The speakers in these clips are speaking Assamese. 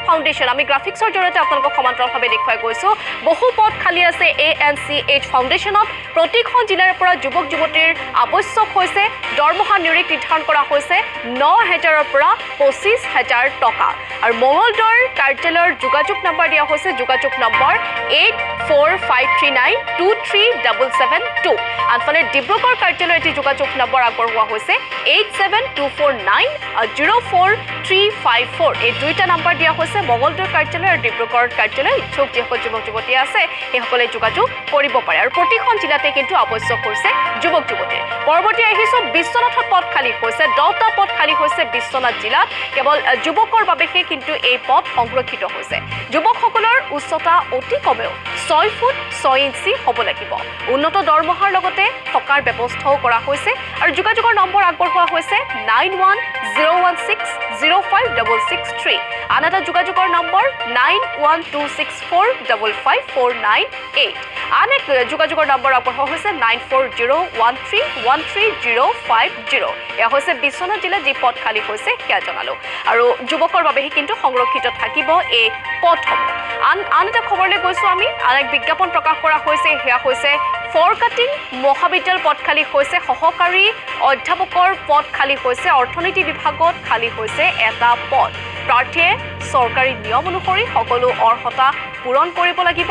ফাউণ্ডেশ্যন আমি গ্ৰাফিক্সৰ জৰিয়তে আপোনালোকক সমান্তৰালভাৱে দেখুৱাই গৈছোঁ বহু পদ খালী আছে ANCH ফাউণ্ডেশ্যনত প্ৰতিখন জিলাৰ পৰা যুৱক যুৱতীৰ আৱশ্যক হৈছে দৰমহা নিৰিখ নিৰ্ধাৰণ কৰা হৈছে 9,000ৰ পৰা 25,000 টকা আৰু মঙলদৈৰ কাৰ্যালয়ৰ যোগাযোগ নম্বৰ দিয়া হৈছে যোগাযোগ নম্বৰ 8453923772 আনফালে ডিব্ৰুগড় কাৰ্যালয়ৰ এটি যোগাযোগ নম্বৰ আগবঢ়োৱা হৈছে 8724904354 এই দুইটা নম্বৰ দিয়া হৈছে মঙলদৈৰ কাৰ্যালয় আৰু ডিব্ৰুগড় কাৰ্যালয় ইচ্ছুক যিসকল যুৱক যুৱতী আছে সেইসকলে যোগাযোগ কৰিব পাৰে আৰু প্ৰতিখন জিলাতে কিন্তু আৱশ্যক হৈছে যুৱক যুৱতীৰ পৰৱৰ্তী আহিছোঁ বিশ্বনাথত পদ খালী হৈছে 10টা পদ খালী হৈছে বিশ্বনাথ জিলাত কেৱল যুৱকৰ বাবেহে কিন্তু এই পদ সংৰক্ষিত হৈছে যুৱকসকলৰ উচ্চতা অতি কমেও 6 ফুট 6 ইঞ্চি হ'ব লাগিব উন্নত দৰমহাৰ লগতে থকাৰ ব্যৱস্থাও কৰা হৈছে আৰু যোগাযোগৰ নম্বৰ আগবঢ়োৱা হৈছে 9101605663 আন এটা যোগাযোগৰ নম্বৰ 9126455498 আন এক যোগাযোগৰ নম্বৰ আগবঢ়োৱা হৈছে 9401313050 এয়া হৈছে বিশ্বনাথ জিলাত যি পদ খালী হৈছে সেয়া জনালো আৰু যুৱকৰ বাবেহে কিন্তু সংৰক্ষিত থাকিব এই পদসমূহ আন এটা খবৰলৈ গৈছোঁ আমি আন এক বিজ্ঞাপন প্ৰকাশ কৰা হৈছে সেয়া হৈছে ফৰকাটিং মহাবিদ্যালয় পদ খালী হৈছে সহকাৰী অধ্যাপকৰ পদ খালী হৈছে অৰ্থনীতি বিভাগত খালী হৈছে এটা পদ প্ৰাৰ্থীয়ে চৰকাৰী নিয়ম অনুসৰি সকলো অৰ্হতা পূৰণ কৰিব লাগিব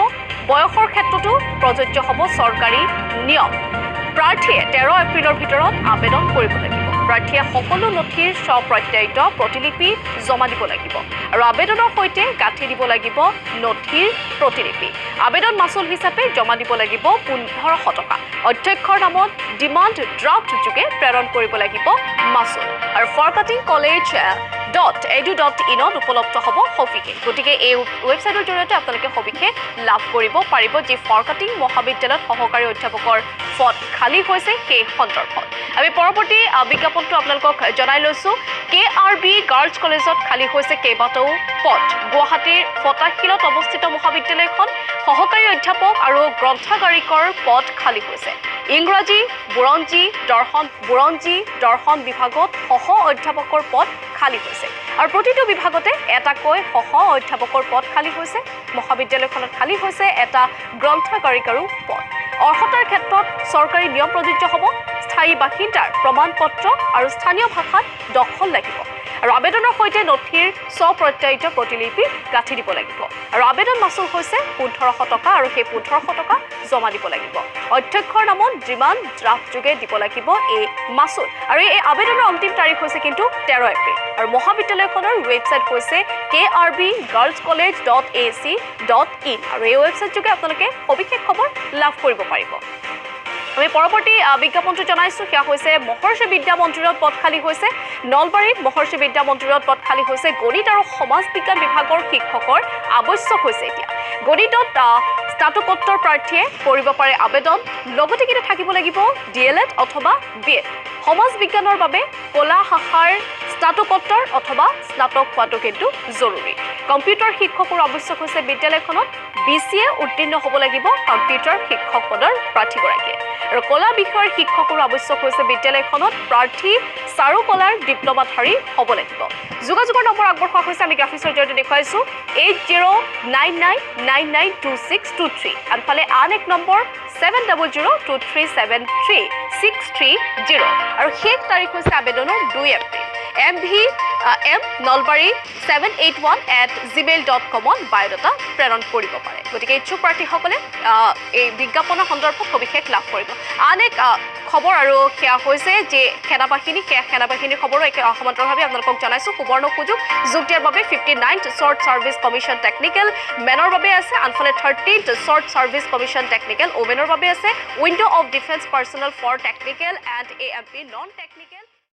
বয়সৰ ক্ষেত্ৰতো প্ৰযোজ্য হ'ব চৰকাৰী নিয়ম প্ৰাৰ্থীয়ে 13 এপ্ৰিলৰ ভিতৰত আবেদন কৰিব লাগিব প্ৰাৰ্থীয়ে সকলো নথিৰ স্বপ্ৰত্যায়িত প্ৰতিলিপি জমা দিব লাগিব আৰু আবেদনৰ সৈতে গাঁঠি দিব লাগিব নথিৰ প্ৰতিলিপি আবেদন মাচুল হিচাপে জমা দিব লাগিব 1500 টকা অধ্যক্ষৰ নামত ডিমাণ্ড ড্ৰাফ্ট যোগে প্ৰেৰণ কৰিব লাগিব মাচুল আৰু ফৰকাটিং college.edu.in ত উপলব্ধ হ'ব সবিশেষ গতিকে এই ৱেবছাইটৰ জৰিয়তে আপোনালোকে সবিশেষ লাভ কৰিব পাৰিব যি ফৰকাটিং মহাবিদ্যালয়ত সহকাৰী অধ্যাপকৰ পদ খালী হৈছে সেই সন্দৰ্ভত আমি পৰৱৰ্তী বিজ্ঞাপনটো আপোনালোকক জনাই লৈছোঁ KRB গাৰ্লছ কলেজত খালী হৈছে কেইবাটাও পদ গুৱাহাটীৰ ফটাশিলত অৱস্থিত মহাবিদ্যালয়খন সহকাৰী অধ্যাপক আৰু গ্ৰন্থাগাৰিকৰ পদ খালী হৈছে ইংৰাজী বুৰঞ্জী দৰ্শন বিভাগত সহ অধ্যাপকৰ পদ খালী হৈছে আৰু প্ৰতিটো বিভাগতে এটাকৈ সহ অধ্যাপকৰ পদ খালী হৈছে মহাবিদ্যালয়খনত খালী হৈছে এটা গ্ৰন্থাগাৰিকাৰো পদ অৰ্হতাৰ ক্ষেত্ৰত চৰকাৰী নিয়ম প্ৰযোজ্য হ'ব স্থায়ী বাসিন্দাৰ প্ৰমাণপত্ৰ আৰু স্থানীয় ভাষাত দখল লাগিব আৰু আবেদনৰ সৈতে নথিৰ স্বপ্ৰত্যায়িত প্ৰতিলিপি গাঁঠি দিব লাগিব আৰু আবেদন মাচুল হৈছে 1500 টকা আৰু সেই 1500 টকা জমা দিব লাগিব অধ্যক্ষৰ নামত ডিমাণ্ড ড্ৰাফ্ট যোগে দিব লাগিব এই মাচুল আৰু এই আবেদনৰ অন্তিম তাৰিখ হৈছে কিন্তু 13 এপ্ৰিল আৰু মহাবিদ্যালয়খনৰ ৱেবছাইট হৈছে krbgirlscollege.ac.in আৰু এই ৱেবছাইট যোগে আপোনালোকে সবিশেষ খবৰ লাভ কৰিব পাৰিব আমি পৰৱৰ্তী বিজ্ঞাপনটো জনাইছোঁ সেয়া হৈছে মহৰ্ষি বিদ্যা মন্দিৰত পদ খালী হৈছে নলবাৰীত মহৰ্ষি বিদ্যা মন্দিৰত পদ খালী হৈছে গণিত আৰু সমাজ বিজ্ঞান বিভাগৰ শিক্ষকৰ আৱশ্যক হৈছে এতিয়া গণিতত স্নাতকোত্তৰ প্ৰাৰ্থীয়ে কৰিব পাৰে আবেদন লগতে কিন্তু থাকিব লাগিব DLED অথবা BEd সমাজ বিজ্ঞানৰ বাবে কলা শাখাৰ স্নাতকোত্তৰ অথবা স্নাতক হোৱাটো কিন্তু জৰুৰী কম্পিউটাৰ শিক্ষকৰ আৱশ্যক হৈছে বিদ্যালয়খনত BCA উত্তীৰ্ণ হ'ব লাগিব কম্পিউটাৰ শিক্ষক পদৰ প্ৰাৰ্থীগৰাকীয়ে আৰু কলা বিষয়ৰ শিক্ষকৰ আৱশ্যক হৈছে বিদ্যালয়খনত প্ৰাৰ্থী চাৰুকলাৰ ডিপ্ল'মাধাৰী হ'ব লাগিব যোগাযোগৰ নম্বৰ আগবঢ়োৱা হৈছে আমি গ্ৰাফিক্সৰ জৰিয়তে দেখুৱাইছোঁ 8099992623 আনফালে আন এক নম্বৰ 7002373630 আৰু শেষ তাৰিখ হৈছে আবেদনৰ 2 এপ্ৰিল mvnolbari781@gmail.com বায়'ডাটা প্ৰেৰণ কৰিব পাৰে গতিকে ইচ্ছুক প্ৰাৰ্থীসকলে এই বিজ্ঞাপনৰ সন্দৰ্ভত সবিশেষ লাভ কৰিব আন এক খবৰ আৰু সেয়া হৈছে যে সেনাবাহিনীৰ খবৰো সমান্তৰালভাৱে আপোনালোকক জনাইছোঁ সুবৰ্ণ সুযোগ যোগ দিয়াৰ বাবে 59th short service commission technical মেনৰ বাবে আছে আনফালে 30th short service commission technical ওমেনৰ বাবে আছে উইণ্ড' of defence personnel for technical and AMP non technical